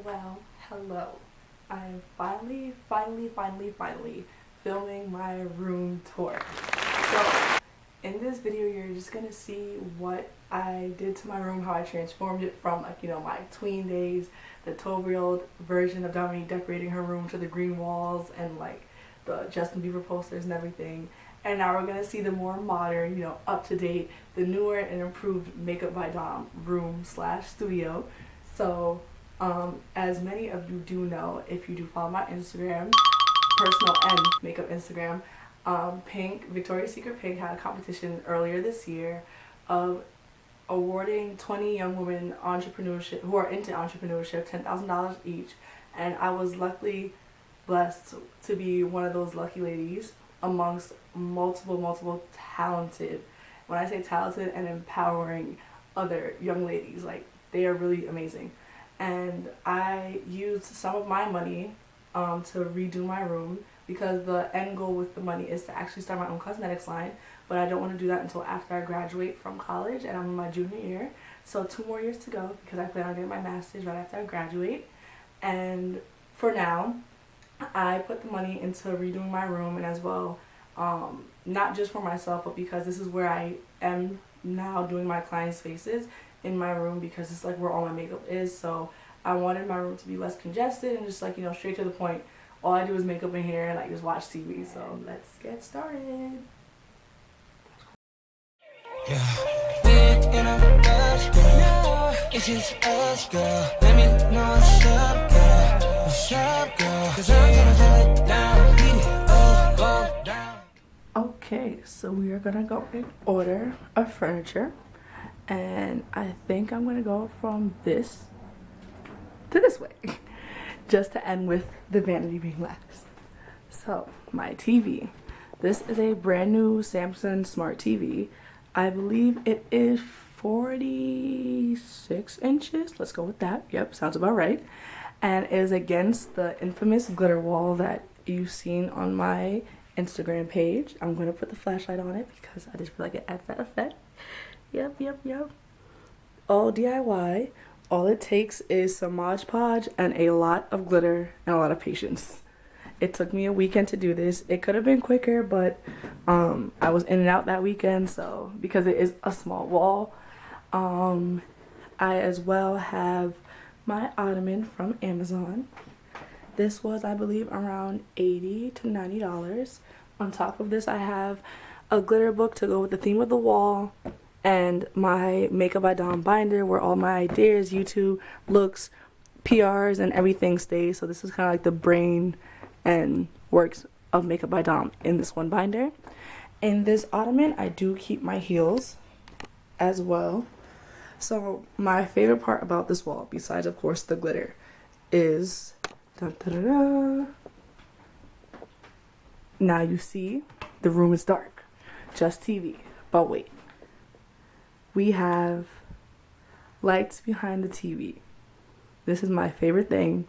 Well, hello. I'm finally filming my room tour. So, in this video, you're just gonna see what I did to my room, how I transformed it from, like, you know, my tween days, the 12-year-old version of Vanity decorating her room to the green walls and, like, the Justin Bieber posters and everything. And now we're gonna see the more modern, you know, up-to-date, the newer and improved Makeup by Domm room/studio. So, as many of you do know, if you do follow my Instagram, personal and makeup Instagram, Victoria's Secret Pink had a competition earlier this year of awarding 20 young women entrepreneurship who are into entrepreneurship $10,000 each, and I was luckily blessed to be one of those lucky ladies amongst multiple talented, when I say talented and empowering other young ladies, like, they are really amazing. And I used some of my money to redo my room, because the end goal with the money is to actually start my own cosmetics line, but I don't want to do that until after I graduate from college, and I'm in my junior year, so 2 more years to go, because I plan on getting my master's right after I graduate. And for now, I put the money into redoing my room, and as well, not just for myself, but because this is where I am now doing my clients' faces in my room, because it's like where all my makeup is. So I wanted my room to be less congested and just, like, you know, straight to the point. All I do is makeup in here and, like, just watch TV. So let's get started. Yeah, we ain't in a rush, girl. It's just us, girl. Let me know what's up, girl. What's up, girl? 'Cause I'm gonna hold it down. Go down. Okay, so we are gonna go in order of furniture, and I think I'm gonna go from this to this way, just to end with the vanity being last. So, my TV. This is a brand new Samsung Smart TV. I believe it is 46 inches. Let's go with that. Yep, sounds about right. And it is against the infamous glitter wall that you've seen on my Instagram page. I'm going to put the flashlight on it because I just feel like it adds that effect. Yep. All DIY. All it takes is some Mod Podge and a lot of glitter and a lot of patience. It took me a weekend to do this. It could have been quicker, but I was in and out that weekend, so because it is a small wall. I as well have my ottoman from Amazon. This was, I believe, around $80 to $90. On top of this, I have a glitter book to go with the theme of the wall, and my Makeup by Domm binder where all my ideas, YouTube looks, PRs, and everything stays. So this is kind of like the brain and works of Makeup by Domm in this one binder. In this ottoman, I do keep my heels as well. So my favorite part about this wall, besides of course the glitter, is now you see the room is dark, just TV. But wait, we have lights behind the TV. This is my favorite thing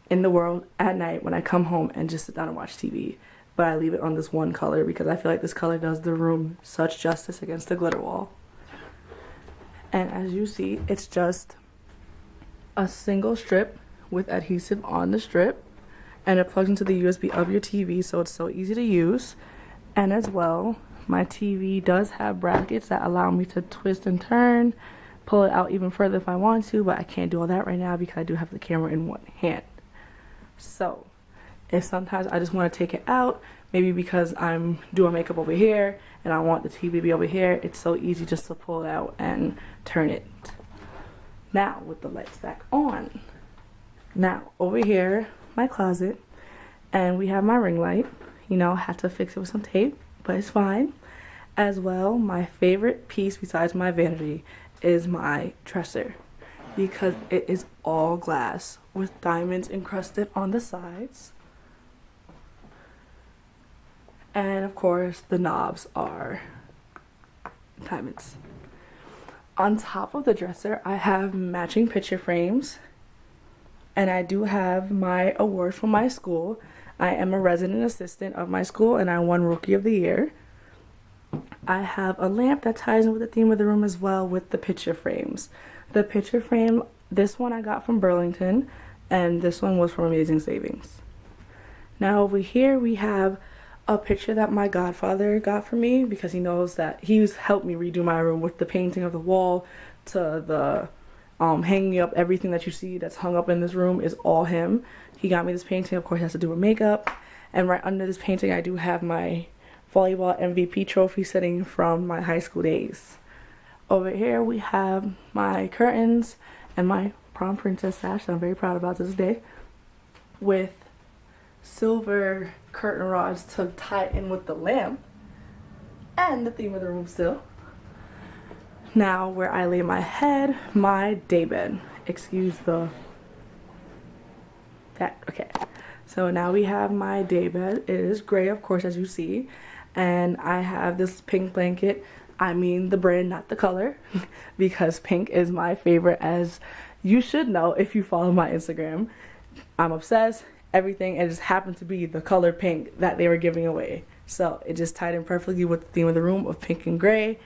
in the world at night when I come home and just sit down and watch TV. But I leave it on this one color because I feel like this color does the room such justice against the glitter wall. And as you see, it's just a single strip with adhesive on the strip, and it plugs into the USB of your TV, so it's so easy to use. And as well, my TV does have brackets that allow me to twist and turn, pull it out even further if I want to, but I can't do all that right now because I do have the camera in one hand. So if sometimes I just want to take it out, maybe because I'm doing makeup over here and I want the TV to be over here, it's so easy just to pull it out and turn it. Now with the lights back on. Now over here, my closet, and we have my ring light. You know, I have to fix it with some tape, but it's fine. As well, my favorite piece besides my vanity is my dresser, because it is all glass with diamonds encrusted on the sides. And of course, the knobs are diamonds. On top of the dresser, I have matching picture frames. And I do have my award from my school. I am a resident assistant of my school, and I won Rookie of the Year. I have a lamp that ties in with the theme of the room as well, with the picture frames. The picture frame, this one I got from Burlington. and this one was from Amazing Savings. Now over here we have a picture that my godfather got for me because he knows that he's helped me redo my room with the painting of the wall to the hanging up. Everything that you see that's hung up in this room is all him. He got me this painting, of course it has to do with makeup, and right under this painting I do have my volleyball MVP trophy sitting from my high school days. Over here we have my curtains and my prom princess sash that I'm very proud about this day, with silver curtain rods to tie in with the lamp and the theme of the room still. Now where I lay my head, my daybed. Excuse the that. Okay, so now we have my daybed. It is gray, of course, as you see, and I have this pink blanket. I mean the brand, not the color, because pink is my favorite, as you should know if you follow my Instagram. I'm obsessed. Everything, it just happened to be the color pink that they were giving away, so it just tied in perfectly with the theme of the room of pink and gray.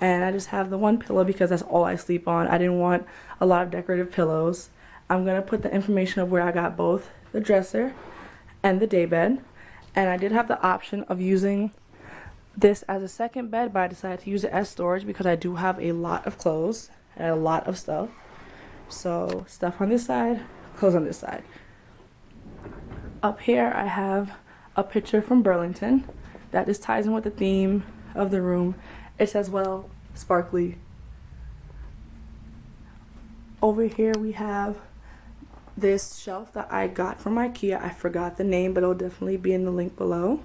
And I just have the one pillow because that's all I sleep on. I didn't want a lot of decorative pillows. I'm gonna put the information of where I got both the dresser and the daybed, and I did have the option of using this as a second bed, but I decided to use it as storage because I do have a lot of clothes and a lot of stuff. So stuff on this side, clothes on this side. Up here I have a picture from Burlington that just ties in with the theme of the room. It says, well, sparkly. Over here we have this shelf that I got from IKEA. I forgot the name, but it'll definitely be in the link below.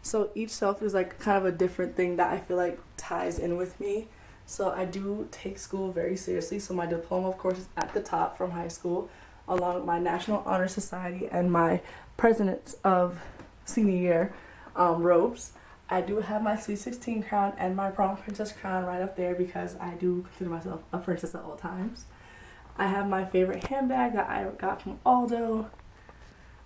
So each shelf is like kind of a different thing that I feel like ties in with me. So I do take school very seriously. So my diploma, of course, is at the top from high school, along with my National Honor Society and my Presidents of Senior Year robes. I do have my Sweet 16 crown and my prom princess crown right up there because I do consider myself a princess at all times. I have my favorite handbag that I got from Aldo.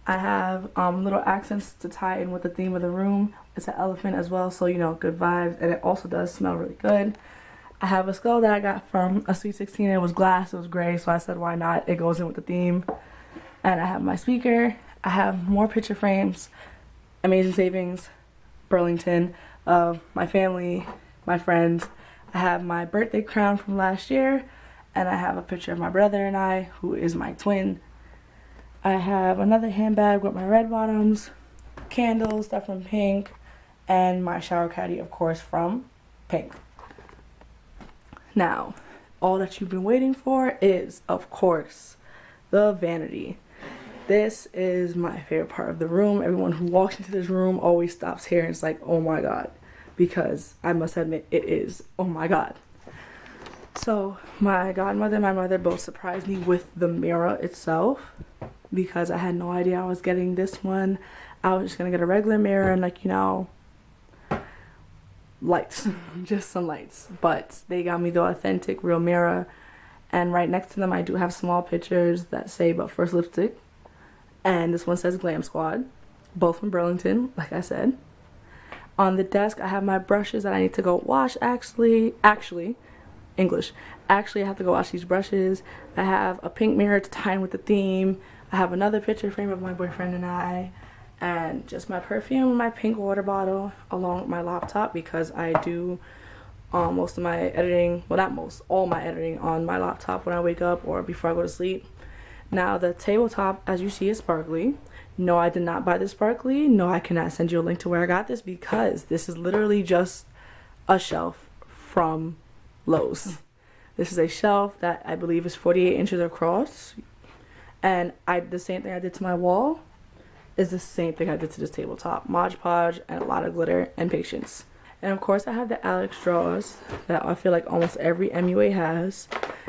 I have little accents to tie in with the theme of the room. It's an elephant as well, so you know, good vibes, and it also does smell really good. I have a skull that I got from a Sweet 16. It was glass, it was gray, so I said why not, it goes in with the theme. And I have my speaker. I have more picture frames, Amazing Savings, Burlington, my family, my friends. I have my birthday crown from last year, and I have a picture of my brother and I, who is my twin. I have another handbag with my red bottoms, candles, stuff from Pink, and my shower caddy, of course, from Pink. Now, all that you've been waiting for is, of course, the vanity. This is my favorite part of the room. Everyone who walks into this room always stops here and it's like, oh my god, because I must admit it is, oh my god. So my godmother and my mother both surprised me with the mirror itself because I had no idea I was getting this one. I was just gonna get a regular mirror and, like, you know, lights, just some lights, but they got me the authentic real mirror, and right next to them I do have small pictures that say "But First Lipstick," and this one says Glam Squad, both from Burlington, like I said. On the desk I have my brushes that I need to go wash. Actually English, I have to go wash these brushes. I have a pink mirror to tie in with the theme. I have another picture frame of my boyfriend and I, and just my perfume, my pink water bottle, along with my laptop because I do most of my editing, well not most, all my editing on my laptop when I wake up or before I go to sleep. Now the tabletop, as you see, is sparkly. No, I did not buy this sparkly. No, I cannot send you a link to where I got this because this is literally just a shelf from Lowe's. This is a shelf that I believe is 48 inches across, and the same thing I did to my wall is the same thing I did to this tabletop. Mod Podge and a lot of glitter and patience. And of course I have the Alex drawers that I feel like almost every MUA has,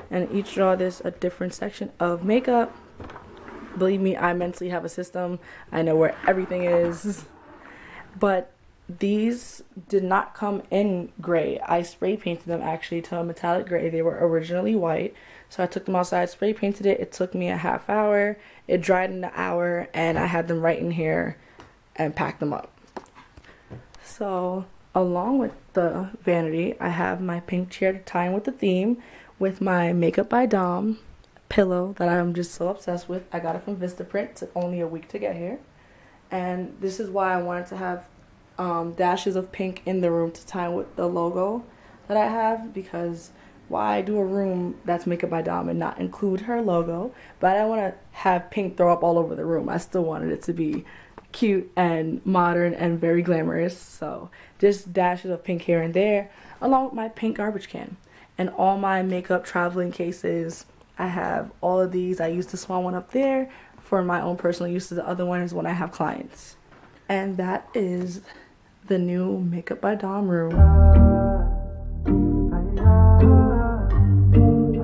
and each drawer there's a different section of makeup. Believe me, I mentally have a system. I know where everything is. But these did not come in gray. I spray painted them actually to a metallic gray. They were originally white. So I took them outside, spray painted it. It took me a half hour. It dried in an hour, and I had them right in here and packed them up. So along with the vanity, I have my pink chair to tie in with the theme with my Makeup by Domm pillow that I'm just so obsessed with. I got it from Vistaprint. It took only a week to get here. And this is why I wanted to have dashes of pink in the room to tie with the logo that I have, because why do a room that's Makeup by Domm and not include her logo? But I don't want to have pink throw up all over the room. I still wanted it to be cute and modern and very glamorous. So just dashes of pink here and there, along with my pink garbage can. And all my makeup traveling cases, I have all of these. I use the small one up there for my own personal use. The other one is when I have clients. And that is the new Makeup by Domm room.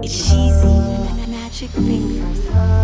It's cheesy, magic fingers.